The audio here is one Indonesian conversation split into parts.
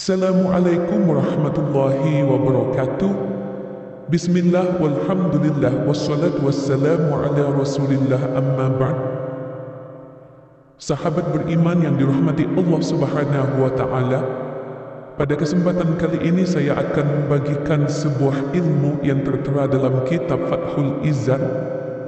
Assalamualaikum warahmatullahi wabarakatuh. Bismillah walhamdulillah wassalatu wassalamu ala rasulillah amma ba'd. Sahabat beriman yang dirahmati Allah subhanahu wa ta'ala, pada kesempatan kali ini saya akan membagikan sebuah ilmu yang tertera dalam kitab Fathul Izzar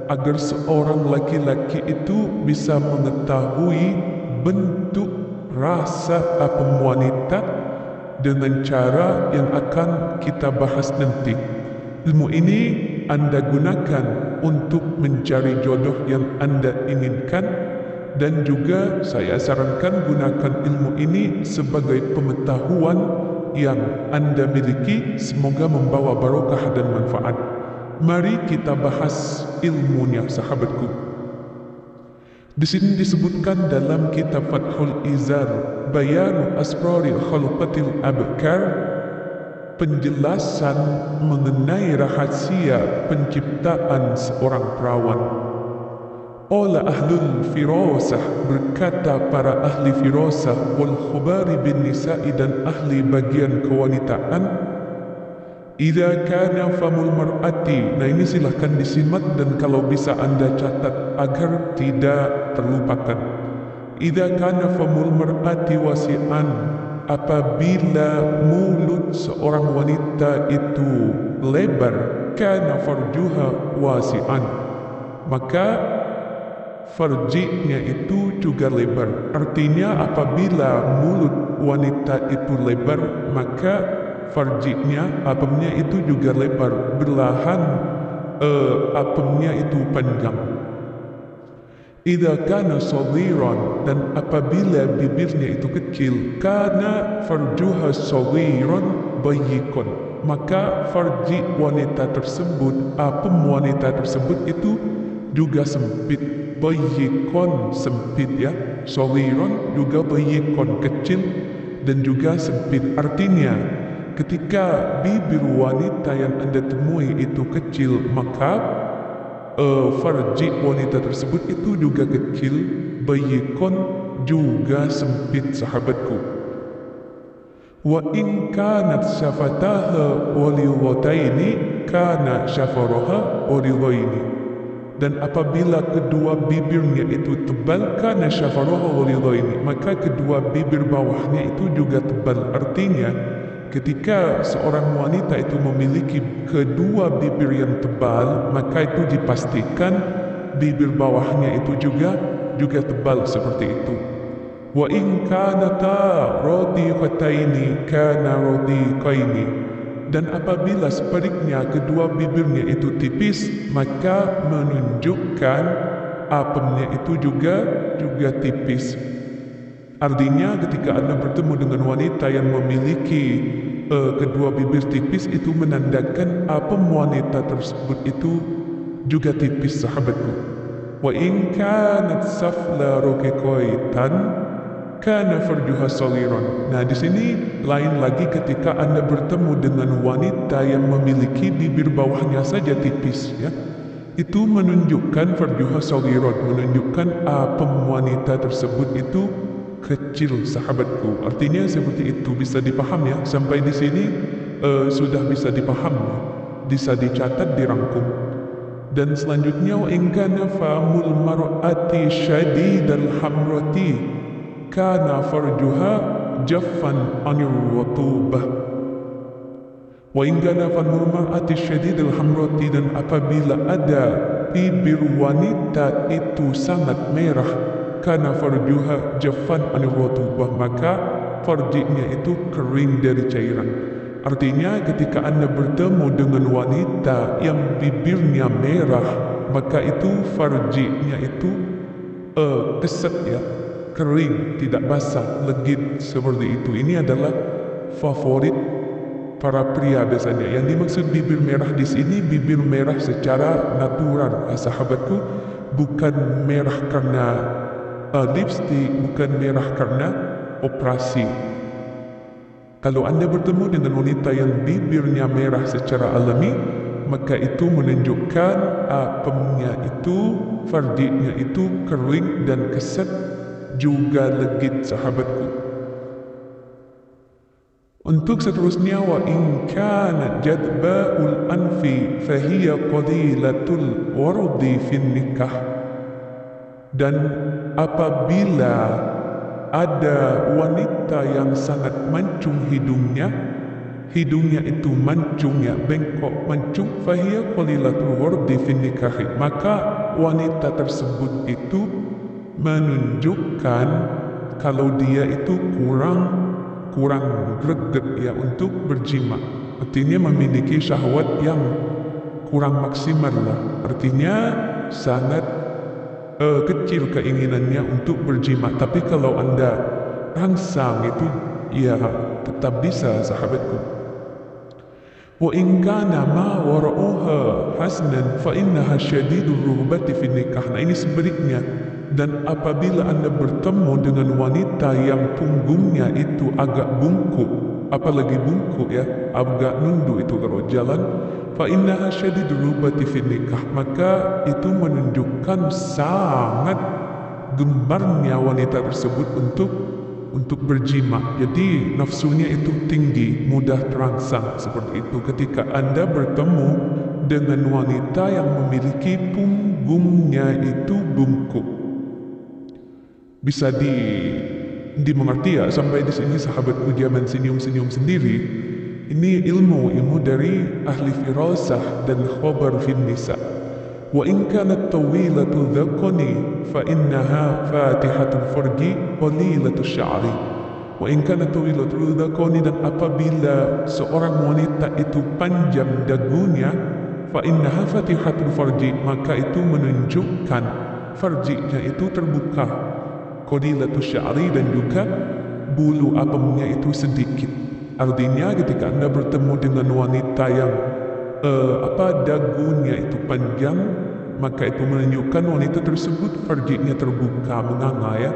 agar seorang laki-laki itu bisa mengetahui bentuk rasa wanita dengan cara yang akan kita bahas nanti. Ilmu ini Anda gunakan untuk mencari jodoh yang Anda inginkan, dan juga saya sarankan gunakan ilmu ini sebagai pengetahuan yang Anda miliki, semoga membawa barokah dan manfaat. Mari kita bahas ilmunya, sahabatku. Di sini disebutkan dalam kitab Fathul Izzar, Bayanu Asrari Khalqatil Abkar, penjelasan mengenai rahasia penciptaan seorang perawan. Ola ahlul firasah, berkata para ahli firasah, wal khubari bin nisa'i, dan ahli bagian kewanitaan, idza kana famul mar'ati. Nah, ini silahkan disimak dan kalau bisa Anda catat agar tidak terlupakan. Idza kana famul mar'ati wasi'an, apabila mulut seorang wanita itu lebar, kana farjuha wasi'an, maka farjinya itu juga lebar. Artinya apabila mulut wanita itu lebar, maka farjinya, apemnya itu juga lebar, belahan apemnya itu panjang. Idza kana saghiran, dan apabila bibirnya itu kecil, kana farjuha saghiran bayyikan, maka farji wanita tersebut, apem wanita tersebut itu juga sempit. Bayyikon, sempit ya, saghiran juga bayyikon, kecil dan juga sempit. Artinya ketika bibir wanita yang Anda temui itu kecil, maka farji wanita tersebut itu juga kecil, bayyikon juga sempit, sahabatku. Wa in kanat syafataha walidhataini kana syafaraha walidhaini, dan apabila kedua bibirnya itu tebal, kana syafaraha walidhaini, maka kedua bibir bawahnya itu juga tebal. Artinya ketika seorang wanita itu memiliki kedua bibir yang tebal, maka itu dipastikan bibir bawahnya itu juga tebal seperti itu. Wa in kanata radiqataini kana radiqaini, dan apabila sebaliknya kedua bibirnya itu tipis, maka menunjukkan apemnya itu juga tipis. Artinya ketika Anda bertemu dengan wanita yang memiliki kedua bibir tipis, itu menandakan apem wanita tersebut itu juga tipis, sahabatku. Wa in kanat safla raqiqaitan kana farjuha saghiran. Nah, di sini lain lagi ketika Anda bertemu dengan wanita yang memiliki bibir bawahnya saja tipis ya. Itu menunjukkan farjuha saghiran, menunjukkan apem wanita tersebut itu kecil, sahabatku. Artinya seperti itu, bisa dipaham ya. Sampai di sini sudah bisa dipaham, bisa dicatat, dirangkum. Dan selanjutnya, wa in kana famul mar'ati syadidal hamrati kana farjuha jaffan anir ratubah. Wa in kana famul mar'ati syadidal hamrati, dan apabila ada bibir wanita itu sangat merah, kana farjuha jaffan anir ratubah, maka farjinya itu kering dari cairan. Artinya ketika Anda bertemu dengan wanita yang bibirnya merah, maka itu farjinya itu keset ya, kering, tidak basah, legit seperti itu. Ini adalah favorit para pria biasanya. Yang dimaksud bibir merah di sini, bibir merah secara natural, sahabatku, bukan merah karena lipstick, bukan merah karena operasi. Kalau Anda bertemu dengan wanita yang bibirnya merah secara alami, maka itu menunjukkan apemnya itu, farjinya itu kering dan keset juga legit, sahabatku. Untuk seterusnya, wa in kanat jadba'ul anfi fahiya qalilatul wardi fin nikah. Dan apabila ada wanita yang sangat mancung hidungnya itu mancung ya, bengkok mancung, fahiya qalilatul wardi fin nikah, maka wanita tersebut itu menunjukkan kalau dia itu kurang greget ya untuk berjima. Artinya memiliki syahwat yang kurang maksimal lah. Artinya sangat kecil keinginannya untuk berjima. Tapi kalau Anda rangsang itu ya tetap bisa, sahabatku. Wa in kana ma wara'uha hasnan fa innaha syadidul ruhbati fi nikah. Nah, ini sebaliknya. Dan apabila Anda bertemu dengan wanita yang punggungnya itu agak bungkuk, apalagi bungkuk ya, agak nunduk itu kalau jalan, fa innaha syadidul ruhbati fi nikah, maka itu menunjukkan sangat gembarnya wanita tersebut untuk berjima. Jadi nafsunya itu tinggi, mudah terangsang seperti itu ketika Anda bertemu dengan wanita yang memiliki punggungnya itu bungkuk. Bisa dimengerti ya, sampai di sini sahabatku jangan senyum-senyum sendiri. Ini ilmu dari ahli firasah dan khabar fin nisa. Wa in kanat tawilatul dhaqani fa innaha fatihatul farji qalilatul sya'ri. Wa in kanat tawilatul dhaqani, dan apabila seorang wanita itu panjang dagunya, fa innaha fatihatul farji, maka itu menunjukkan farjinya itu terbuka. Qalilatul sya'ri, dan juga bulu apemnya itu sedikit. Artinya ketika Anda bertemu dengan wanita yang dagunya itu panjang, maka itu menunjukkan wanita tersebut farjinya terbuka, menganga ya.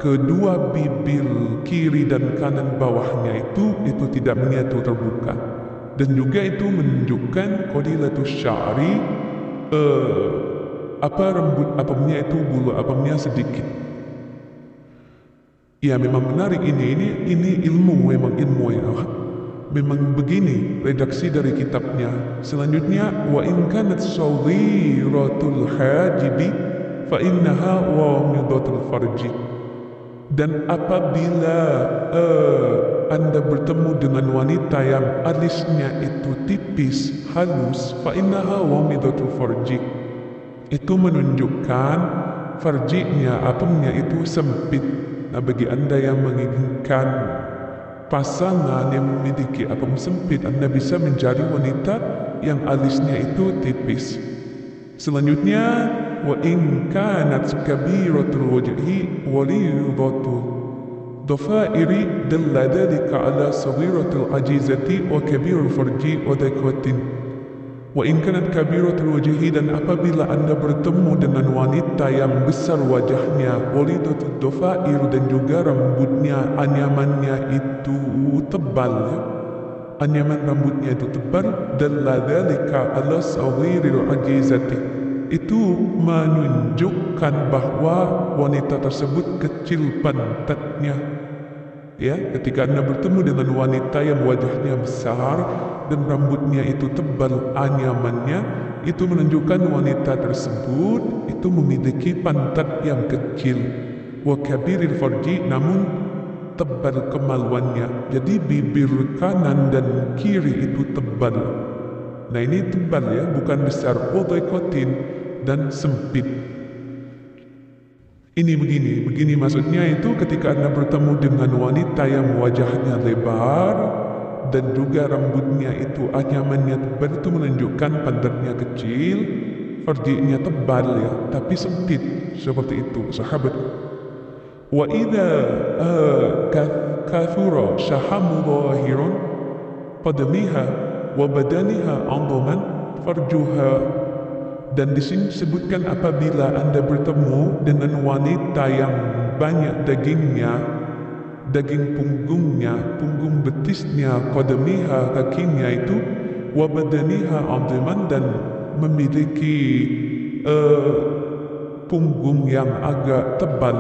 Kedua bibir kiri dan kanan bawahnya itu tidak menyatu, terbuka. Dan juga itu menunjukkan qalilatul sya'ri, rambut apemnya itu, bulu apemnya sedikit. Ya, memang menarik ini ilmu, memang ilmu ya. Memang begini redaksi dari kitabnya. Selanjutnya, wa in kanat saghiratul hajibi fa innaha wamidatul farji. Dan apabila Anda bertemu dengan wanita yang alisnya itu tipis, halus, fa innaha wamidatul farji, itu menunjukkan farjinya, apemnya itu sempit. Nah, bagi Anda yang menginginkan pasangan yang memiliki apem sempit, Anda bisa mencari wanita yang alisnya itu tipis. Selanjutnya, wa in kanat kabiratul wajhi walidhatul dhafairi dalla dhalika ala saghiratul ajizati wa kabirul farji wa dhaqatin. Wa in kanat kabiratul wajhi, dan apabila Anda bertemu dengan wanita yang besar wajahnya, walidatul dhafair, dan juga rambutnya, anyamannya itu tebal ya. Anyaman rambutnya itu tebal, dalla dzalika ala saghiril ajizati, itu menunjukkan bahwa wanita tersebut kecil pantatnya. Ya, ketika Anda bertemu dengan wanita yang wajahnya besar dan rambutnya itu tebal, anyamannya, itu menunjukkan wanita tersebut itu memiliki pantat yang kecil. Wa kabiril farji, namun tebal kemaluannya. Jadi bibir kanan dan kiri itu tebal. Nah, ini tebal ya, bukan besar. Wa dhaqatin, dan sempit. Ini begini maksudnya itu ketika Anda bertemu dengan wanita yang wajahnya lebar dan juga rambutnya itu anyamannya tebal, itu menunjukkan pantatnya kecil, farjinya tebal ya, tapi sempit, seperti itu sahabat. Wa idza kathura shahamu dhahirun qadamiha wa badaniha 'idhaman farjuha. Dan di sini disebutkan apabila Anda bertemu dengan wanita yang banyak dagingnya, daging punggungnya, punggung betisnya, qadamiha, kakinya itu, wa badaniha 'idhaman, dan memiliki punggung yang agak tebal.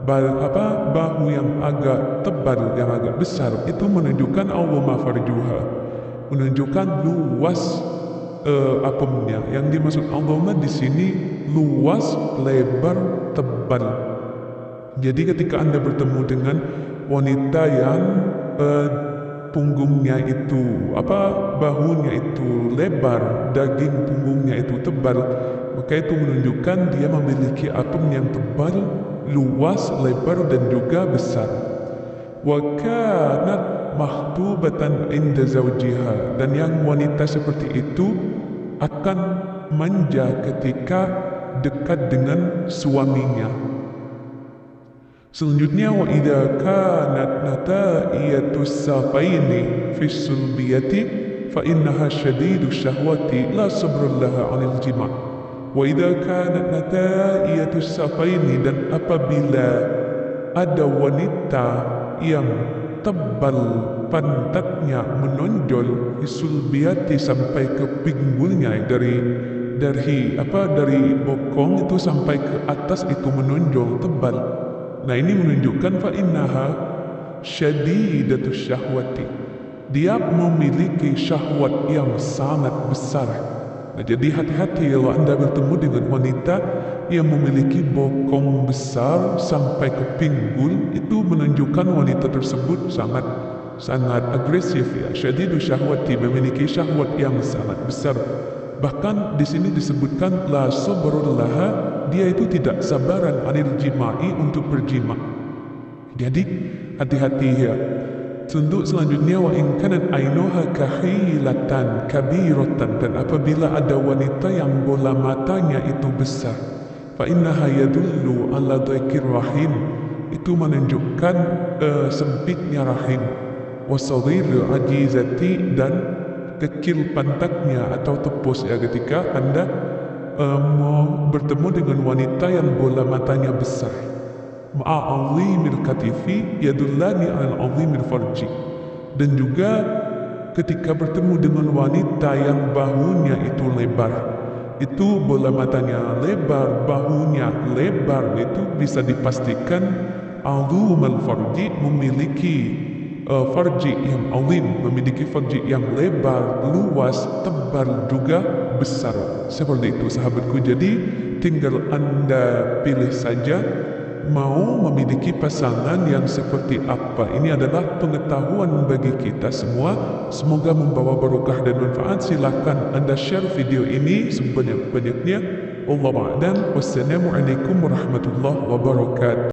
bahu yang agak tebal, yang agak besar, itu menunjukkan awwama farjuha, menunjukkan luas apemnya. Yang dimaksud awwama di sini luas, lebar, tebal. Jadi ketika Anda bertemu dengan wanita yang punggungnya itu bahunya itu lebar, daging punggungnya itu tebal, maka itu menunjukkan dia memiliki apem yang tebal, luas, lebar, dan juga besar. Wa kanat mahtubatan inda zawjiha, dan yang wanita seperti itu akan manja ketika dekat dengan suaminya. Selanjutnya, wa idza kanat nata'iyatus safaini fi sulbiyati fa innaha syadidu syahwati la sabra laha 'anil jima'. Wa idza kanat nata'iyatus safaini, dan apabila ada wanita yang tebal pantatnya menonjol fi sulbiyati sampai ke pinggulnya, dari bokong itu sampai ke atas itu menonjol tebal. Nah, ini menunjukkan fa innaha syadidatus syahwati, dia memiliki syahwat yang sangat besar. Nah, jadi hati-hati kalau Anda bertemu dengan wanita yang memiliki bokong besar sampai ke pinggul, itu menunjukkan wanita tersebut sangat agresif ya. Syadidus syahwati, memiliki syahwat yang sangat besar. Bahkan di sini disebutkan la sabrul laha, dia itu tidak sabaran anil jima'i, untuk berjima. Jadi hati-hati ya. Untuk selanjutnya, wa in kanat ainuha kahilatan kabiratan, dan apabila ada wanita yang bola matanya itu besar, fa innaha yadullu ala dhaikir rahim, itu menunjukkan sempitnya rahim, wa saghir ajizati, dan kecil pantatnya atau tepus ya. Ketika Anda mau bertemu dengan wanita yang bola matanya besar, ma'a'azimil katifi yadullani al'azimil farji, dan juga ketika bertemu dengan wanita yang bahunya itu lebar, itu bola matanya lebar, bahunya lebar, itu bisa dipastikan azimul farji, memiliki farji yang azim, memiliki farji yang lebar, luas, tebal, juga besar. Seperti itu sahabatku. Jadi tinggal Anda pilih saja mau memiliki pasangan yang seperti apa. Ini adalah pengetahuan bagi kita semua. Semoga membawa barokah dan manfaat. Silakan Anda share video ini sebanyak-banyaknya. Wallahu a'lam. Wassalamualaikum warahmatullahi wabarakatuh.